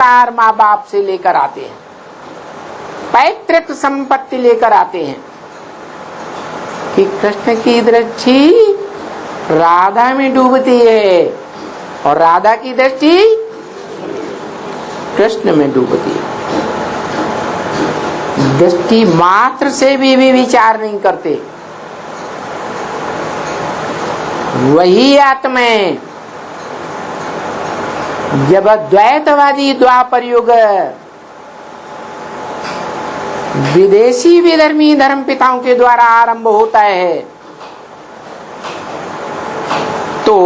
संस्कार माँ बाप से लेकर आते हैं, पैतृक संपत्ति लेकर आते हैं कि कृष्ण की दृष्टि राधा में डूबती है और राधा की दृष्टि कृष्ण में डूबती है। दृष्टि मात्र से भी विचार नहीं करते। वही आत्मा जब द्वैतवादी द्वापर युग विदेशी विधर्मी धर्म पिताओं के द्वारा आरंभ होता है तो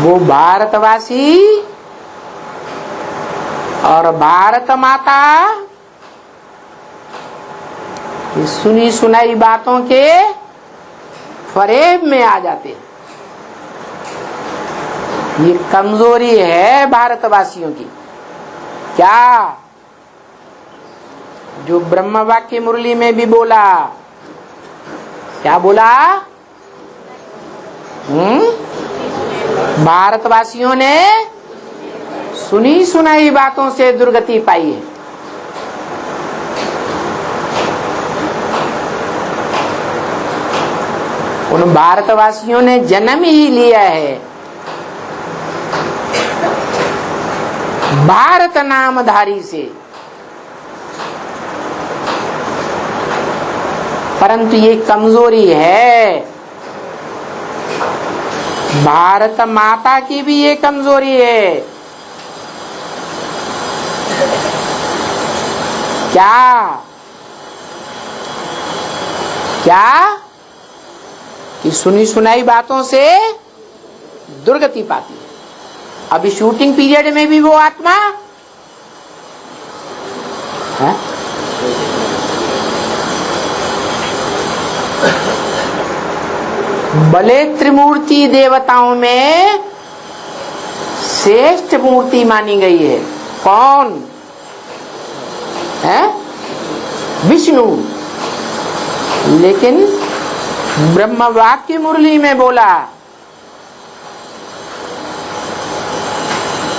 वो भारतवासी और भारत माता की सुनी सुनाई बातों के फरेब में आ जाते हैं। ये कमजोरी है भारतवासियों की। क्या जो ब्रह्म वाक्य मुरली में भी बोला, क्या बोला? भारतवासियों ने सुनी सुनाई बातों से दुर्गति पाई है। उन भारतवासियों ने जन्म ही लिया है भारत नामधारी से, परंतु ये कमजोरी है। भारत माता की भी ये कमजोरी है। क्या कि सुनी सुनाई बातों से दुर्गति पाती है। अभी शूटिंग पीरियड में भी वो आत्मा है? भले त्रिमूर्ति देवताओं में श्रेष्ठ मूर्ति मानी गई है। कौन है? विष्णु। लेकिन ब्रह्म वाक्य मुरली में बोला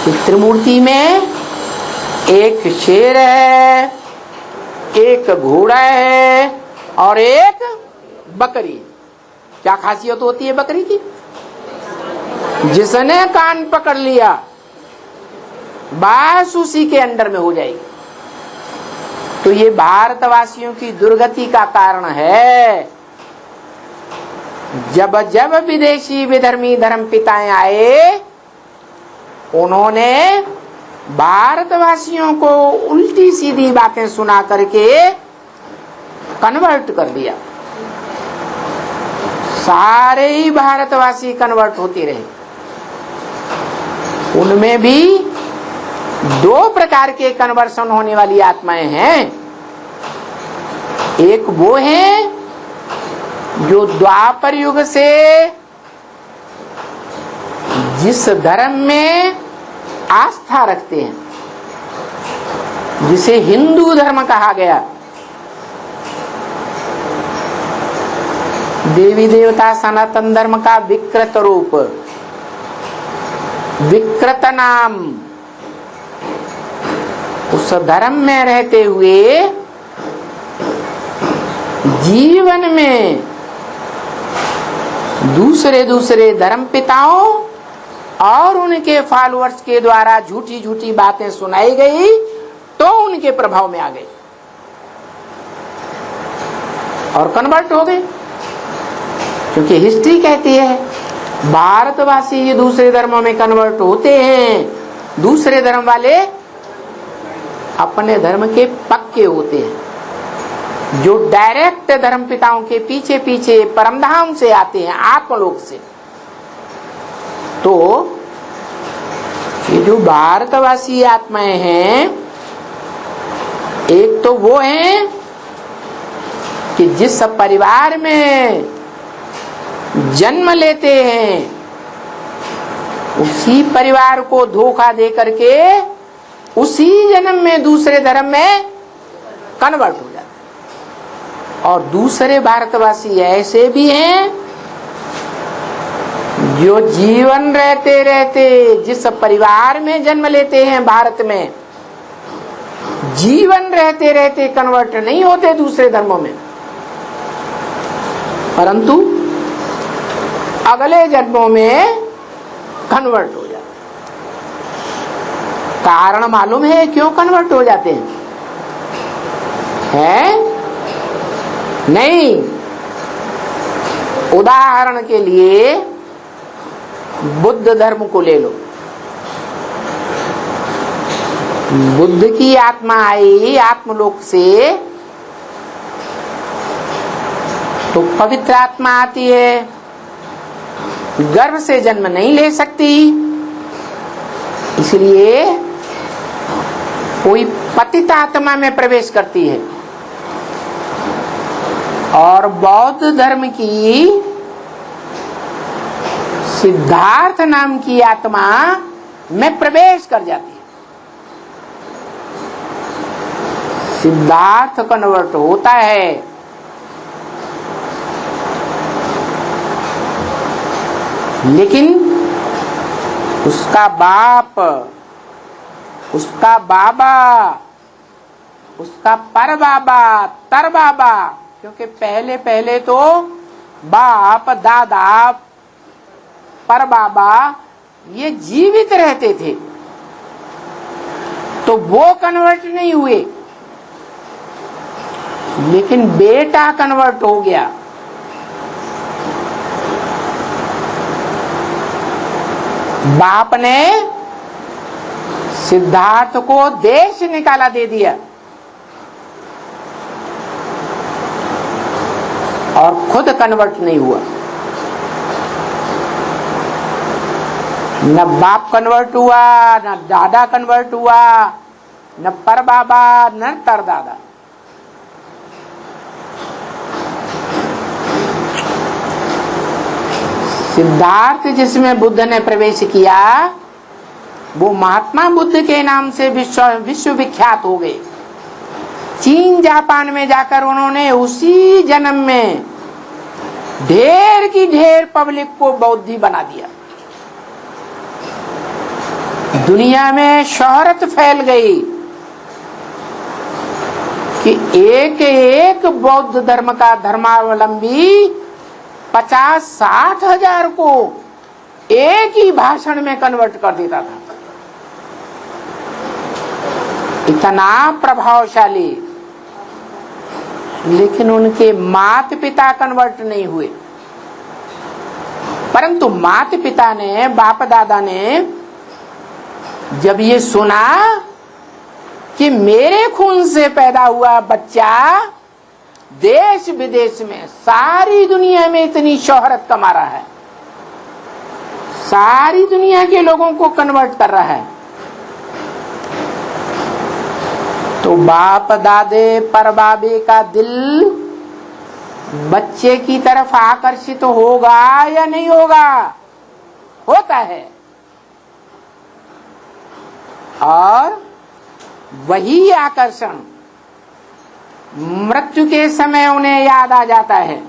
कि त्रिमूर्ति में एक शेर है, एक घोड़ा है और एक बकरी। क्या खासियत होती है बकरी की? जिसने कान पकड़ लिया बस उसी के अंडर में हो जाएगी। तो ये भारतवासियों की दुर्गति का कारण है। जब जब विदेशी विधर्मी धर्म पिताएं आए, उन्होंने भारतवासियों को उल्टी सीधी बातें सुना करके कन्वर्ट कर दिया। सारे ही भारतवासी कन्वर्ट होते रहे। उनमें भी दो प्रकार के कन्वर्सन होने वाली आत्माएं हैं। एक वो है जो द्वापर युग से जिस धर्म में आस्था रखते हैं, जिसे हिंदू धर्म कहा गया, देवी देवता सनातन धर्म का विकृत रूप, विकृत नाम, उस धर्म में रहते हुए जीवन में दूसरे धर्म पिताओं और उनके फॉलोअर्स के द्वारा झूठी झूठी बातें सुनाई गई तो उनके प्रभाव में आ गए और कन्वर्ट हो गए। क्योंकि हिस्ट्री कहती है भारतवासी ये दूसरे धर्मों में कन्वर्ट होते हैं। दूसरे धर्म वाले अपने धर्म के पक्के होते हैं। जो डायरेक्ट धर्म पिताओं के पीछे पीछे परमधाम से आते हैं, आत्मलोक से। तो ये जो भारतवासी आत्माएं हैं, एक तो वो हैं कि जिस परिवार में जन्म लेते हैं उसी परिवार को धोखा दे करके उसी जन्म में दूसरे धर्म में कन्वर्ट हो जाते हैं। और दूसरे भारतवासी ऐसे भी हैं जो जीवन रहते रहते जिस परिवार में जन्म लेते हैं भारत में, जीवन रहते रहते कन्वर्ट नहीं होते दूसरे धर्मों में, परंतु अगले जन्मों में कन्वर्ट हो जाते। कारण मालूम है क्यों कन्वर्ट हो जाते हैं? नहीं। उदाहरण के लिए बुद्ध धर्म को ले लो। बुद्ध की आत्मा आई आत्मलोक से, तो पवित्र आत्मा आती है, गर्भ से जन्म नहीं ले सकती, इसलिए कोई पतित आत्मा में प्रवेश करती है। और बौद्ध धर्म की सिद्धार्थ नाम की आत्मा में प्रवेश कर जाती है। सिद्धार्थ कन्वर्ट होता है, लेकिन उसका बाप, उसका बाबा, उसका पर बाबा, तर बाबा, क्योंकि पहले पहले तो बाप, दादा, पर बाबा ये जीवित रहते थे, तो वो कन्वर्ट नहीं हुए, लेकिन बेटा कन्वर्ट हो गया। बाप ने सिद्धार्थ को देश निकाला दे दिया और खुद कन्वर्ट नहीं हुआ। न बाप कन्वर्ट हुआ, न दादा कन्वर्ट हुआ, न पर बाबा, न तर दादा। सिद्धार्थ जिसमें बुद्ध ने प्रवेश किया, वो महात्मा बुद्ध के नाम से विश्व विख्यात हो गए। चीन जापान में जाकर उन्होंने उसी जन्म में ढेर की ढेर पब्लिक को बौद्धि बना दिया। दुनिया में शोहरत फैल गई कि एक एक बौद्ध धर्म का धर्मावलंबी 50-60 हजार को एक ही भाषण में कन्वर्ट कर देता था। इतना प्रभावशाली, लेकिन उनके माता पिता कन्वर्ट नहीं हुए। परंतु माता पिता ने, बाप दादा ने जब ये सुना कि मेरे खून से पैदा हुआ बच्चा देश विदेश में, सारी दुनिया में इतनी शोहरत कमा रहा है, सारी दुनिया के लोगों को कन्वर्ट कर रहा है, तो बाप दादे पर बाबे का दिल बच्चे की तरफ आकर्षित होगा या नहीं होगा? होता है। और वही आकर्षण मृत्यु के समय उन्हें याद आ जाता है,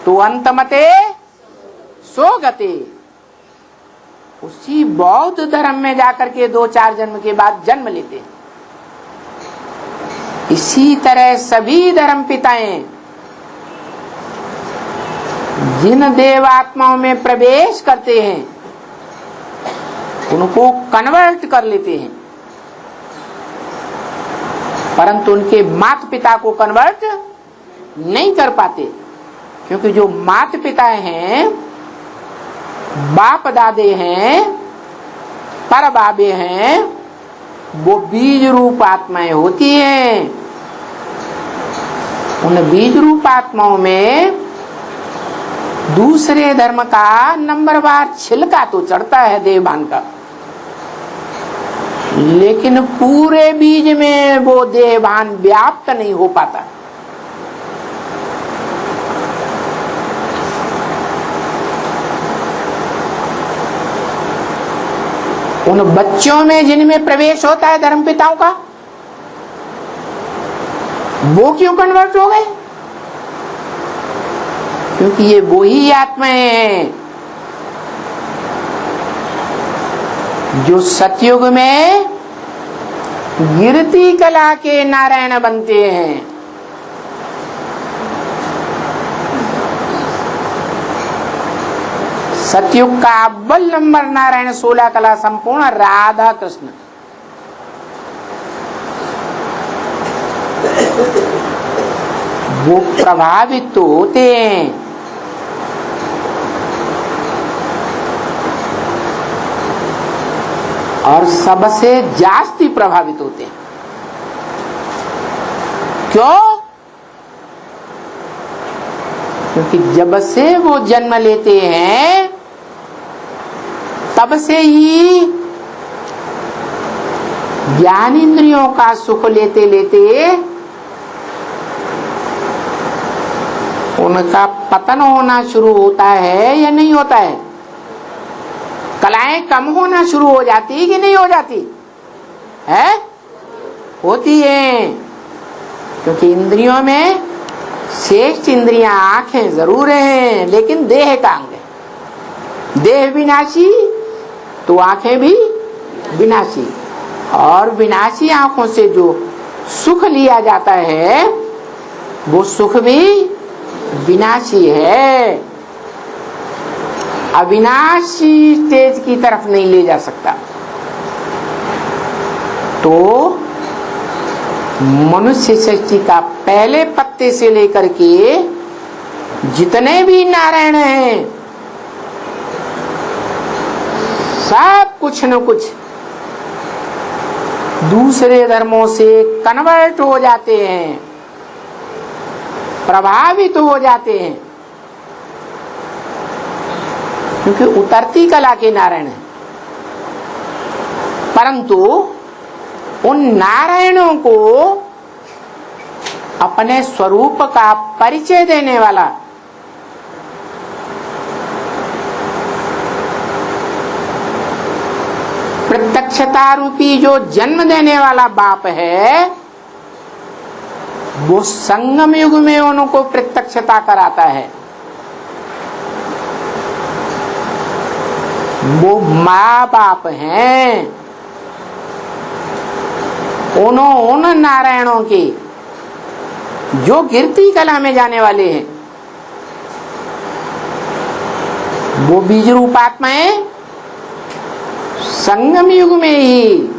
तो अंतमते सोगते, उसी बौद्ध धर्म में जाकर के 2-4 जन्म के बाद जन्म लेते हैं। इसी तरह सभी धर्म पिताएं जिन देव आत्माओं में प्रवेश करते हैं उनको कन्वर्ट कर लेते हैं, परंतु उनके माता पिता को कन्वर्ट नहीं कर पाते, क्योंकि जो माता पिता हैं, बाप दादे हैं, पर बाबे हैं, वो बीज रूप आत्माएं होती हैं। उन बीज रूप आत्माओं में दूसरे धर्म का नंबरवार छिलका तो चढ़ता है देवभान का, लेकिन पूरे बीज में वो देहभान व्याप्त नहीं हो पाता। उन बच्चों में जिनमें प्रवेश होता है धर्म पिताओं का, वो क्यों कन्वर्ट हो गए? क्योंकि ये वही आत्माएं हैं जो सतयुग में गिरती कला के नारायण बनते हैं, सतयुग का अव्वल नंबर नारायण 16 कला संपूर्ण राधा कृष्ण, वो प्रभावित तो होते हैं। और सबसे जास्ती प्रभावित होते हैं। क्यों? क्योंकि जब से वो जन्म लेते हैं तब से ही ज्ञान इंद्रियों का सुख लेते लेते उनका पतन होना शुरू होता है या नहीं होता है? कलाएं कम होना शुरू हो जाती कि नहीं हो जाती है? होती है। क्योंकि इंद्रियों में श्रेष्ठ इंद्रियां आंखें जरूर हैं, लेकिन देह का अंग है। देह विनाशी तो आंखें भी विनाशी, और विनाशी आंखों से जो सुख लिया जाता है वो सुख भी विनाशी है, अविनाशी स्टेज की तरफ नहीं ले जा सकता। तो मनुष्य सृष्टि का पहले पत्ते से लेकर के जितने भी नारायण हैं सब कुछ न कुछ दूसरे धर्मों से कन्वर्ट हो जाते हैं, प्रभावित हो जाते हैं, क्योंकि उतरती कला के नारायण हैं। परंतु उन नारायणों को अपने स्वरूप का परिचय देने वाला प्रत्यक्षता रूपी जो जन्म देने वाला बाप है, वो संगम युग में उनको प्रत्यक्षता कराता है। वो माँ बाप हैं उन नारायणों के जो गिरती कला में जाने वाले हैं। वो बीज रूप आत्माएं संगम युग में ही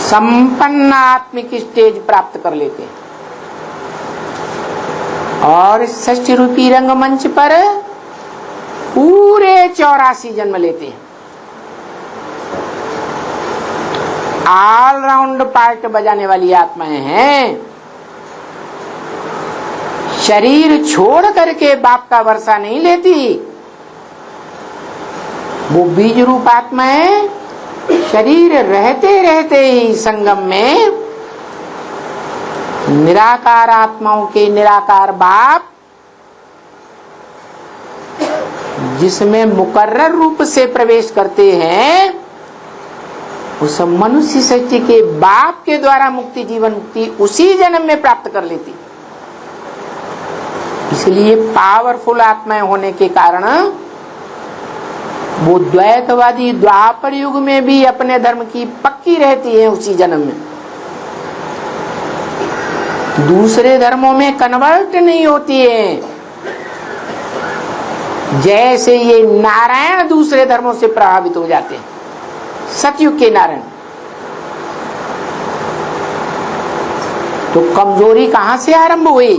संपन्न आत्मिक स्टेज प्राप्त कर लेते हैं और षष्ठी रूपी रंगमंच पर पूरे 84 जन्म लेते हैं। ऑलराउंड पार्ट बजाने वाली आत्माएं हैं। शरीर छोड़ करके बाप का वर्षा नहीं लेती। वो बीज रूप आत्माएं शरीर रहते रहते ही संगम में निराकार आत्माओं के निराकार बाप, जिसमें मुकर्रर रूप से प्रवेश करते हैं, उस मनुष्य सृष्टि के बाप के द्वारा मुक्ति जीवन मुक्ति उसी जन्म में प्राप्त कर लेती। इसलिए पावरफुल आत्माएं होने के कारण वो द्वैतवादी द्वापर युग में भी अपने धर्म की पक्की रहती है उसी जन्म में। दूसरे धर्मों में कन्वर्ट नहीं होती है। जैसे ये नारायण दूसरे धर्मों से प्रभावित हो जाते हैं, सतयुग के नारायण, तो कमजोरी कहां से आरंभ हुई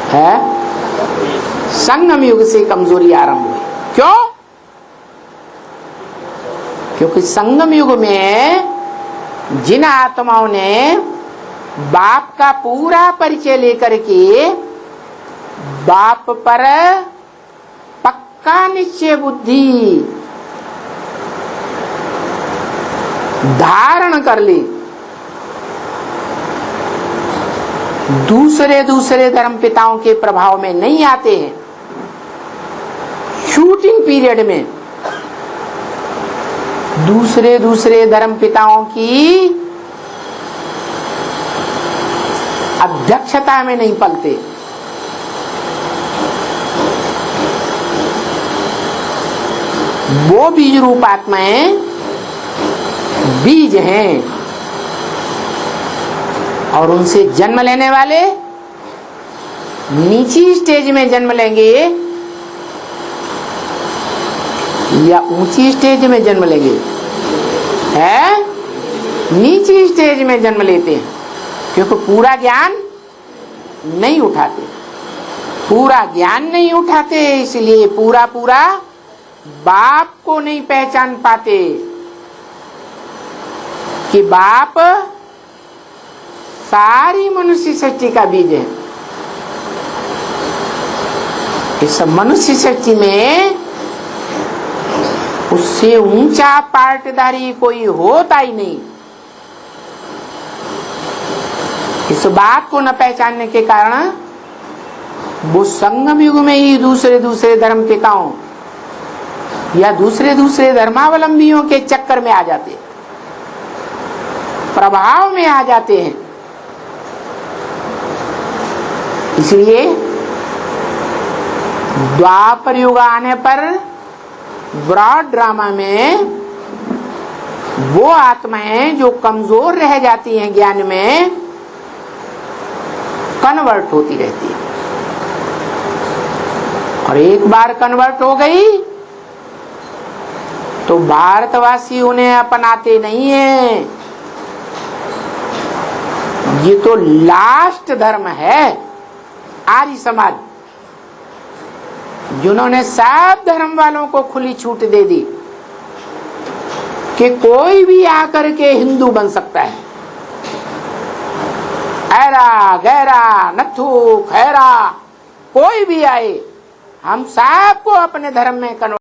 है? संगम युग से कमजोरी आरंभ हुई। क्यों? क्योंकि संगम युग में जिन आत्माओं ने बाप का पूरा परिचय लेकर के बाप पर पक्का निश्चय बुद्धि धारण कर ली, दूसरे धर्म पिताओं के प्रभाव में नहीं आते हैं। शूटिंग पीरियड में दूसरे धर्म पिताओं की अध्यक्षता में नहीं पलते। वो बीज रूप आत्माएं बीज हैं और उनसे जन्म लेने वाले नीची स्टेज में जन्म लेंगे या ऊंची स्टेज में जन्म लेंगे? है नीची स्टेज में जन्म लेते हैं, क्योंकि पूरा ज्ञान नहीं उठाते, पूरा ज्ञान नहीं उठाते, इसलिए पूरा पूरा बाप को नहीं पहचान पाते कि बाप सारी मनुष्य सृष्टि का बीज है। इस मनुष्य सृष्टि में उससे ऊंचा पार्टदारी कोई होता ही नहीं। इस बात को न पहचानने के कारण वो संगम युग में ही दूसरे धर्म के काओं या दूसरे धर्मावलंबियों के चक्कर में आ जाते हैं, प्रभाव में आ जाते हैं। इसलिए द्वापर युग आने पर ब्रॉड ड्रामा में वो आत्माएं जो कमजोर रह जाती हैं ज्ञान में, कन्वर्ट होती रहती है। और एक बार कन्वर्ट हो गई तो भारतवासी उन्हें अपनाते नहीं है। ये तो लास्ट धर्म है आर्य समाज, जिन्होंने सब धर्म वालों को खुली छूट दे दी कि कोई भी आकर के हिंदू बन सकता है। ऐरा गैरा नथु खैरा कोई भी आए, हम सबको अपने धर्म में कन्वर्ट